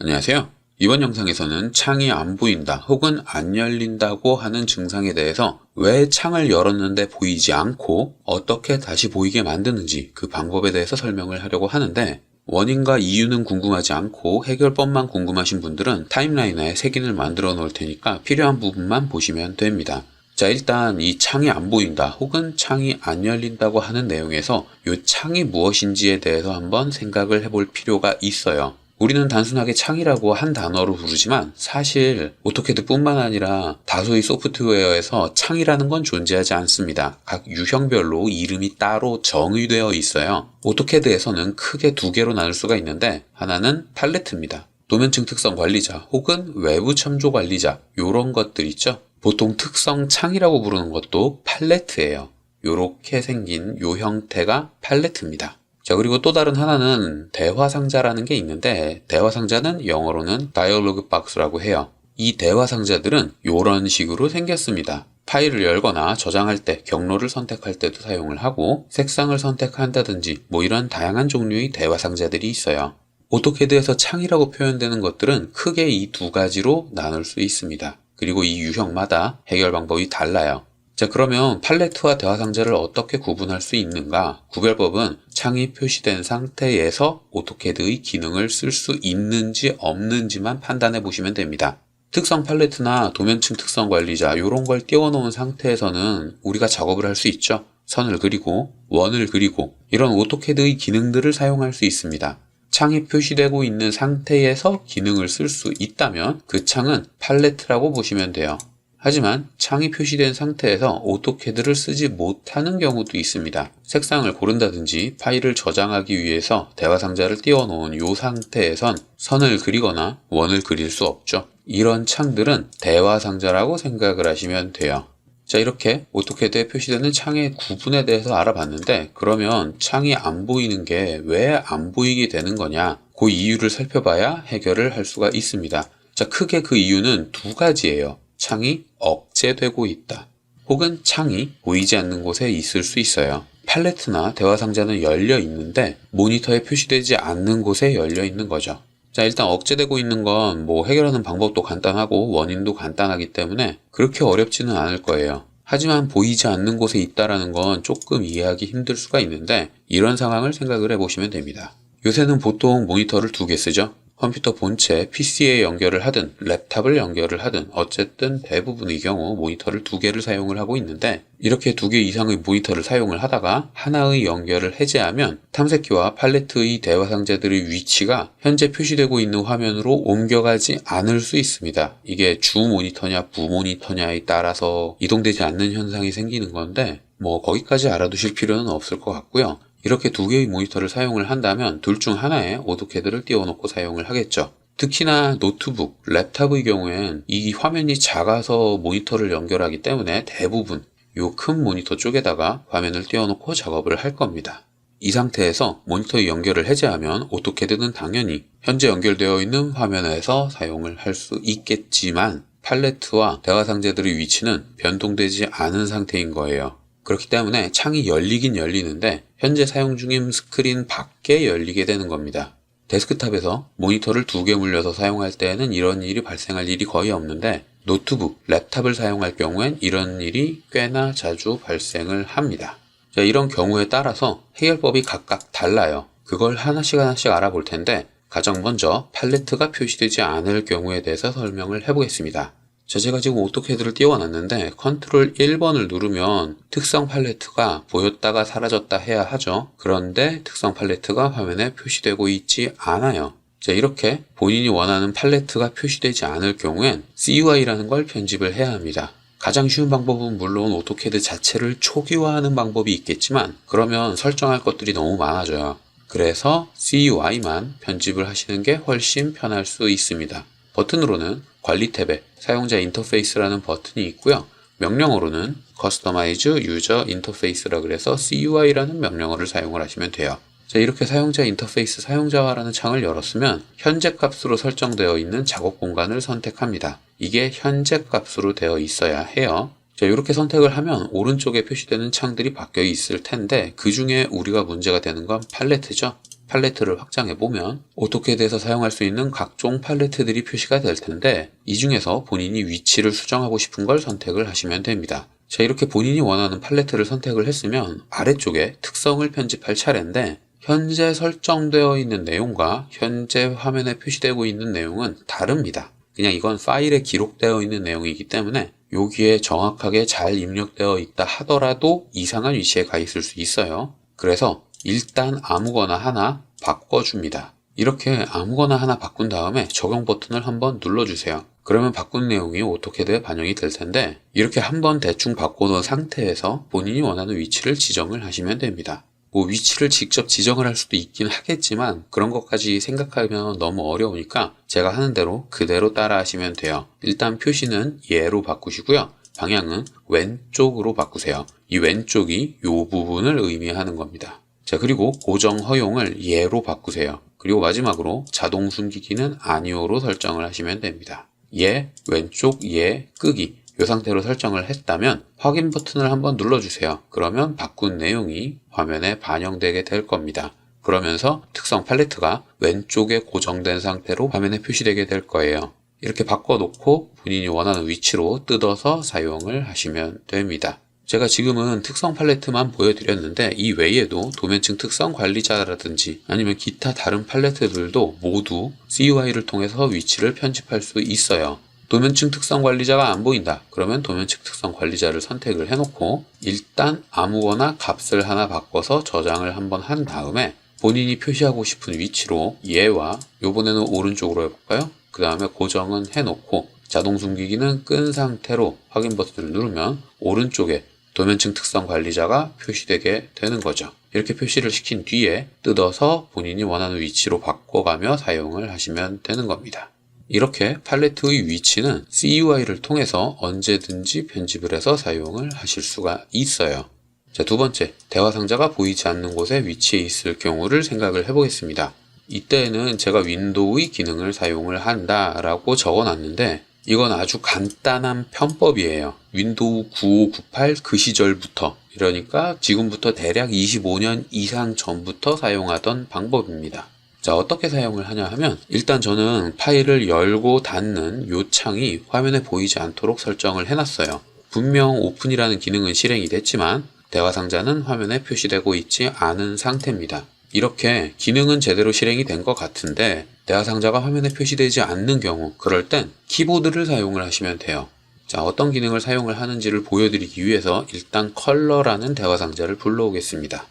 안녕하세요. 이번 영상에서는 창이 안 보인다 혹은 안 열린다고 하는 증상에 대해서 왜 창을 열었는데 보이지 않고 어떻게 다시 보이게 만드는지 그 방법에 대해서 설명을 하려고 하는데, 원인과 이유는 궁금하지 않고 해결법만 궁금하신 분들은 타임라인에 색인을 만들어 놓을 테니까 필요한 부분만 보시면 됩니다. 자, 일단 이 창이 안 보인다 혹은 창이 안 열린다고 하는 내용에서 이 창이 무엇인지에 대해서 한번 생각을 해볼 필요가 있어요. 우리는 단순하게 창이라고 한 단어로 부르지만 사실 오토캐드 뿐만 아니라 다수의 소프트웨어에서 창이라는 건 존재하지 않습니다. 각 유형별로 이름이 따로 정의되어 있어요. 오토캐드에서는 크게 두 개로 나눌 수가 있는데, 하나는 팔레트입니다. 도면층 특성 관리자 혹은 외부 첨조 관리자, 요런 것들 있죠. 보통 특성 창이라고 부르는 것도 팔레트예요. 요렇게 생긴 요 형태가 팔레트입니다. 자, 그리고 또 다른 하나는 대화상자라는 게 있는데, 대화상자는 영어로는 다이얼로그 박스라고 해요. 이 대화상자들은 이런 식으로 생겼습니다. 파일을 열거나 저장할 때, 경로를 선택할 때도 사용을 하고, 색상을 선택한다든지 이런 다양한 종류의 대화상자들이 있어요. 오토캐드에서 창이라고 표현되는 것들은 크게 이 두 가지로 나눌 수 있습니다. 그리고 이 유형마다 해결 방법이 달라요. 자, 그러면 팔레트와 대화상자를 어떻게 구분할 수 있는가? 구별법은 창이 표시된 상태에서 오토캐드의 기능을 쓸 수 있는지 없는지만 판단해 보시면 됩니다. 특성 팔레트나 도면층 특성 관리자 이런 걸 띄워놓은 상태에서는 우리가 작업을 할 수 있죠. 선을 그리고 원을 그리고 이런 오토캐드의 기능들을 사용할 수 있습니다. 창이 표시되고 있는 상태에서 기능을 쓸 수 있다면 그 창은 팔레트라고 보시면 돼요. 하지만 창이 표시된 상태에서 오토캐드를 쓰지 못하는 경우도 있습니다. 색상을 고른다든지 파일을 저장하기 위해서 대화상자를 띄워놓은 이 상태에선 선을 그리거나 원을 그릴 수 없죠. 이런 창들은 대화상자라고 생각을 하시면 돼요. 자, 이렇게 오토캐드에 표시되는 창의 구분에 대해서 알아봤는데, 그러면 창이 안 보이는 게 왜 안 보이게 되는 거냐? 그 이유를 살펴봐야 해결을 할 수가 있습니다. 자, 크게 그 이유는 두 가지예요. 창이 억제되고 있다. 혹은 창이 보이지 않는 곳에 있을 수 있어요. 팔레트나 대화상자는 열려 있는데 모니터에 표시되지 않는 곳에 열려 있는 거죠. 자, 일단 억제되고 있는 건 해결하는 방법도 간단하고 원인도 간단하기 때문에 그렇게 어렵지는 않을 거예요. 하지만 보이지 않는 곳에 있다라는 건 조금 이해하기 힘들 수가 있는데, 이런 상황을 생각을 해보시면 됩니다. 요새는 보통 모니터를 두 개 쓰죠. 컴퓨터 본체 PC에 연결을 하든 랩탑을 연결을 하든 어쨌든 대부분의 경우 모니터를 두 개를 사용을 하고 있는데, 이렇게 두 개 이상의 모니터를 사용을 하다가 하나의 연결을 해제하면 탐색기와 팔레트의 대화상자들의 위치가 현재 표시되고 있는 화면으로 옮겨가지 않을 수 있습니다. 이게 주 모니터냐 부 모니터냐에 따라서 이동되지 않는 현상이 생기는 건데 거기까지 알아두실 필요는 없을 것 같고요. 이렇게 두 개의 모니터를 사용을 한다면 둘 중 하나에 오토캐드를 띄워놓고 사용을 하겠죠. 특히나 노트북, 랩탑의 경우엔 이 화면이 작아서 모니터를 연결하기 때문에 대부분 이 큰 모니터 쪽에다가 화면을 띄워놓고 작업을 할 겁니다. 이 상태에서 모니터의 연결을 해제하면 오토캐드는 당연히 현재 연결되어 있는 화면에서 사용을 할 수 있겠지만 팔레트와 대화상자들의 위치는 변동되지 않은 상태인 거예요. 그렇기 때문에 창이 열리긴 열리는데 현재 사용 중인 스크린 밖에 열리게 되는 겁니다. 데스크탑에서 모니터를 두 개 물려서 사용할 때에는 이런 일이 발생할 일이 거의 없는데, 노트북, 랩탑을 사용할 경우엔 이런 일이 꽤나 자주 발생을 합니다. 자, 이런 경우에 따라서 해결법이 각각 달라요. 그걸 하나씩 알아볼 텐데, 가장 먼저 팔레트가 표시되지 않을 경우에 대해서 설명을 해보겠습니다. 자, 제가 지금 오토캐드를 띄워놨는데 컨트롤 1번을 누르면 특성 팔레트가 보였다가 사라졌다 해야 하죠. 그런데 특성 팔레트가 화면에 표시되고 있지 않아요. 자, 이렇게 본인이 원하는 팔레트가 표시되지 않을 경우엔 CUI라는 걸 편집을 해야 합니다. 가장 쉬운 방법은 물론 오토캐드 자체를 초기화하는 방법이 있겠지만 그러면 설정할 것들이 너무 많아져요. 그래서 CUI만 편집을 하시는 게 훨씬 편할 수 있습니다. 버튼으로는 관리 탭에 사용자 인터페이스라는 버튼이 있고요. 명령어로는 Customize User Interface라 그래서 CUI라는 명령어를 사용을 하시면 돼요. 자, 이렇게 사용자 인터페이스 사용자화라는 창을 열었으면 현재 값으로 설정되어 있는 작업 공간을 선택합니다. 이게 현재 값으로 되어 있어야 해요. 자, 이렇게 선택을 하면 오른쪽에 표시되는 창들이 바뀌어 있을 텐데 그 중에 우리가 문제가 되는 건 팔레트죠. 팔레트를 확장해 보면 오토캐드에서 사용할 수 있는 각종 팔레트들이 표시가 될 텐데 이 중에서 본인이 위치를 수정하고 싶은 걸 선택을 하시면 됩니다. 자, 이렇게 본인이 원하는 팔레트를 선택을 했으면 아래쪽에 특성을 편집할 차례인데 현재 설정되어 있는 내용과 현재 화면에 표시되고 있는 내용은 다릅니다. 그냥 이건 파일에 기록되어 있는 내용이기 때문에 여기에 정확하게 잘 입력되어 있다 하더라도 이상한 위치에 가 있을 수 있어요. 그래서 일단 아무거나 하나 바꿔줍니다. 이렇게 아무거나 하나 바꾼 다음에 적용 버튼을 한번 눌러주세요. 그러면 바꾼 내용이 오토캐드에 반영이 될 텐데 이렇게 한번 대충 바꿔놓은 상태에서 본인이 원하는 위치를 지정을 하시면 됩니다. 뭐 위치를 직접 지정을 할 수도 있긴 하겠지만 그런 것까지 생각하면 너무 어려우니까 제가 하는 대로 그대로 따라 하시면 돼요. 일단 표시는 예로 바꾸시고요. 방향은 왼쪽으로 바꾸세요. 이 왼쪽이 이 부분을 의미하는 겁니다. 자, 그리고 고정 허용을 예로 바꾸세요. 그리고 마지막으로 자동 숨기기는 아니오로 설정을 하시면 됩니다. 예, 왼쪽, 예, 끄기 이 상태로 설정을 했다면 확인 버튼을 한번 눌러주세요. 그러면 바꾼 내용이 화면에 반영되게 될 겁니다. 그러면서 특성 팔레트가 왼쪽에 고정된 상태로 화면에 표시되게 될 거예요. 이렇게 바꿔놓고 본인이 원하는 위치로 뜯어서 사용을 하시면 됩니다. 제가 지금은 특성 팔레트만 보여드렸는데 이 외에도 도면층 특성 관리자라든지 아니면 기타 다른 팔레트들도 모두 CUI를 통해서 위치를 편집할 수 있어요. 도면층 특성 관리자가 안 보인다. 그러면 도면층 특성 관리자를 선택을 해놓고 일단 아무거나 값을 하나 바꿔서 저장을 한번 한 다음에 본인이 표시하고 싶은 위치로 얘와 요번에는 오른쪽으로 해볼까요? 그 다음에 고정은 해놓고 자동 숨기기는 끈 상태로 확인 버튼을 누르면 오른쪽에 도면층 특성 관리자가 표시되게 되는 거죠. 이렇게 표시를 시킨 뒤에 뜯어서 본인이 원하는 위치로 바꿔가며 사용을 하시면 되는 겁니다. 이렇게 팔레트의 위치는 CUI를 통해서 언제든지 편집을 해서 사용을 하실 수가 있어요. 자, 두 번째, 대화 상자가 보이지 않는 곳에 위치해 있을 경우를 생각을 해보겠습니다. 이때에는 제가 윈도우의 기능을 사용을 한다라고 적어놨는데 이건 아주 간단한 편법이에요. 윈도우 9598 그 시절부터, 이러니까 지금부터 대략 25년 이상 전부터 사용하던 방법입니다. 자, 어떻게 사용을 하냐 하면 일단 저는 파일을 열고 닫는 요 창이 화면에 보이지 않도록 설정을 해놨어요. 분명 오픈이라는 기능은 실행이 됐지만 대화 상자는 화면에 표시되고 있지 않은 상태입니다. 이렇게 기능은 제대로 실행이 된 것 같은데 대화 상자가 화면에 표시되지 않는 경우, 그럴 땐 키보드를 사용을 하시면 돼요. 자, 어떤 기능을 사용을 하는지를 보여드리기 위해서 일단 컬러라는 대화 상자를 불러오겠습니다.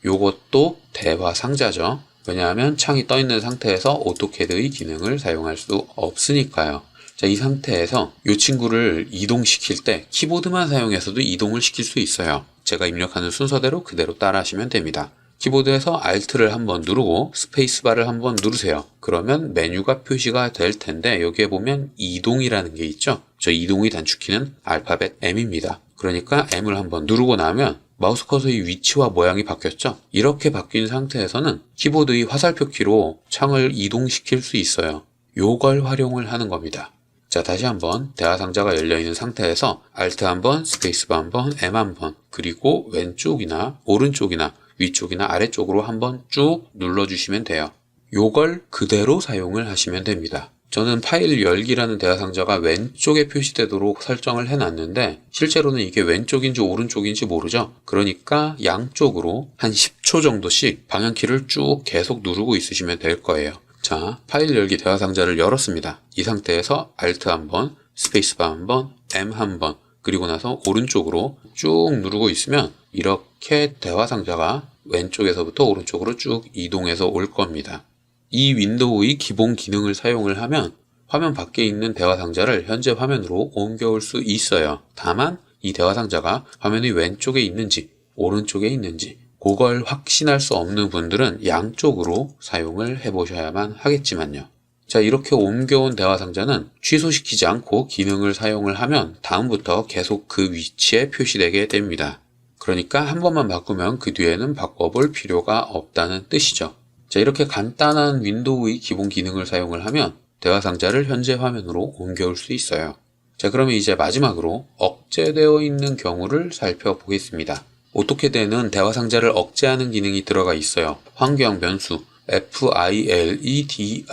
요것도 대화 상자죠. 왜냐하면 창이 떠 있는 상태에서 오토캐드의 기능을 사용할 수 없으니까요. 자, 이 상태에서 이 친구를 이동시킬 때 키보드만 사용해서도 이동을 시킬 수 있어요. 제가 입력하는 순서대로 그대로 따라 하시면 됩니다. 키보드에서 Alt를 한번 누르고 스페이스바를 한번 누르세요. 그러면 메뉴가 표시가 될 텐데 여기에 보면 이동이라는 게 있죠. 저 이동의 단축키는 알파벳 M입니다. 그러니까 M을 한번 누르고 나면 마우스 커서의 위치와 모양이 바뀌었죠. 이렇게 바뀐 상태에서는 키보드의 화살표 키로 창을 이동시킬 수 있어요. 요걸 활용을 하는 겁니다. 자, 다시 한번 대화 상자가 열려있는 상태에서 Alt 한번, 스페이스바 한번, M 한번, 그리고 왼쪽이나 오른쪽이나 위쪽이나 아래쪽으로 한번 쭉 눌러주시면 돼요. 요걸 그대로 사용을 하시면 됩니다. 저는 파일 열기라는 대화 상자가 왼쪽에 표시되도록 설정을 해놨는데 실제로는 이게 왼쪽인지 오른쪽인지 모르죠. 그러니까 양쪽으로 한 10초 정도씩 방향키를 쭉 계속 누르고 있으시면 될 거예요. 자, 파일 열기 대화 상자를 열었습니다. 이 상태에서 Alt 한번, 스페이스바 한번, M 한번, 그리고 나서 오른쪽으로 쭉 누르고 있으면 이렇게 대화 상자가 왼쪽에서부터 오른쪽으로 쭉 이동해서 올 겁니다. 이 윈도우의 기본 기능을 사용을 하면 화면 밖에 있는 대화 상자를 현재 화면으로 옮겨올 수 있어요. 다만 이 대화 상자가 화면의 왼쪽에 있는지 오른쪽에 있는지 그걸 확신할 수 없는 분들은 양쪽으로 사용을 해보셔야만 하겠지만요. 자, 이렇게 옮겨온 대화 상자는 취소시키지 않고 기능을 사용을 하면 다음부터 계속 그 위치에 표시되게 됩니다. 그러니까 한 번만 바꾸면 그 뒤에는 바꿔볼 필요가 없다는 뜻이죠. 자, 이렇게 간단한 윈도우의 기본 기능을 사용을 하면 대화 상자를 현재 화면으로 옮겨올 수 있어요. 자, 그러면 이제 마지막으로 억제되어 있는 경우를 살펴보겠습니다. 오토캐드에는 대화 상자를 억제하는 기능이 들어가 있어요. 환경 변수, FILEDIA라는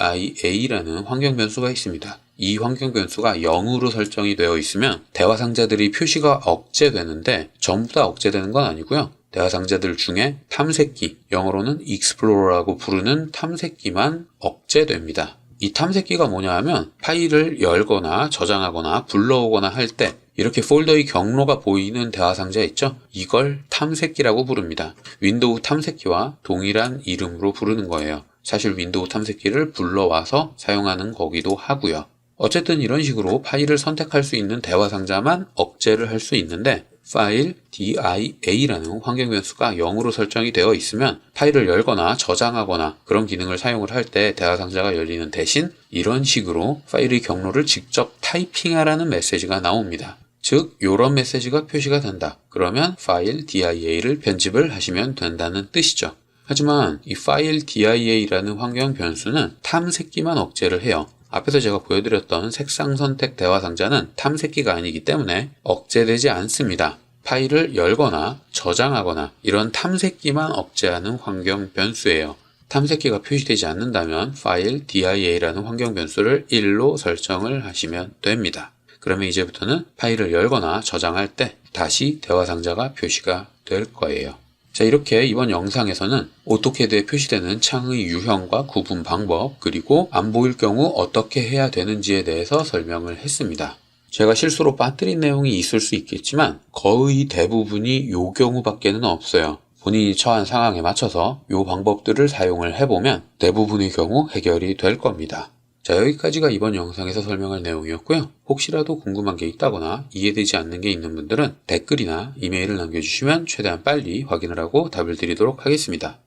환경 변수가 있습니다. 이 환경 변수가 0으로 설정이 되어 있으면 대화 상자들이 표시가 억제되는데 전부 다 억제되는 건 아니고요. 대화 상자들 중에 탐색기, 영어로는 Explorer라고 부르는 탐색기만 억제됩니다. 이 탐색기가 뭐냐 하면 파일을 열거나 저장하거나 불러오거나 할 때 이렇게 폴더의 경로가 보이는 대화 상자 있죠? 이걸 탐색기라고 부릅니다. 윈도우 탐색기와 동일한 이름으로 부르는 거예요. 사실 윈도우 탐색기를 불러와서 사용하는 거기도 하고요. 어쨌든 이런 식으로 파일을 선택할 수 있는 대화 상자만 억제를 할 수 있는데 파일 DIA라는 환경 변수가 0으로 설정이 되어 있으면 파일을 열거나 저장하거나 그런 기능을 사용을 할 때 대화 상자가 열리는 대신 이런 식으로 파일의 경로를 직접 타이핑하라는 메시지가 나옵니다. 즉 이런 메시지가 표시가 된다. 그러면 파일 DIA를 편집을 하시면 된다는 뜻이죠. 하지만 이 파일 DIA라는 환경 변수는 탐색기만 억제를 해요. 앞에서 제가 보여드렸던 색상 선택 대화 상자는 탐색기가 아니기 때문에 억제되지 않습니다. 파일을 열거나 저장하거나 이런 탐색기만 억제하는 환경 변수예요. 탐색기가 표시되지 않는다면 파일 DIA라는 환경 변수를 1로 설정을 하시면 됩니다. 그러면 이제부터는 파일을 열거나 저장할 때 다시 대화 상자가 표시가 될 거예요. 자, 이렇게 이번 영상에서는 오토캐드에 표시되는 창의 유형과 구분 방법, 그리고 안 보일 경우 어떻게 해야 되는지에 대해서 설명을 했습니다. 제가 실수로 빠뜨린 내용이 있을 수 있겠지만 거의 대부분이 이 경우밖에는 없어요. 본인이 처한 상황에 맞춰서 이 방법들을 사용을 해보면 대부분의 경우 해결이 될 겁니다. 자, 여기까지가 이번 영상에서 설명할 내용이었고요. 혹시라도 궁금한 게 있다거나 이해되지 않는 게 있는 분들은 댓글이나 이메일을 남겨주시면 최대한 빨리 확인을 하고 답을 드리도록 하겠습니다.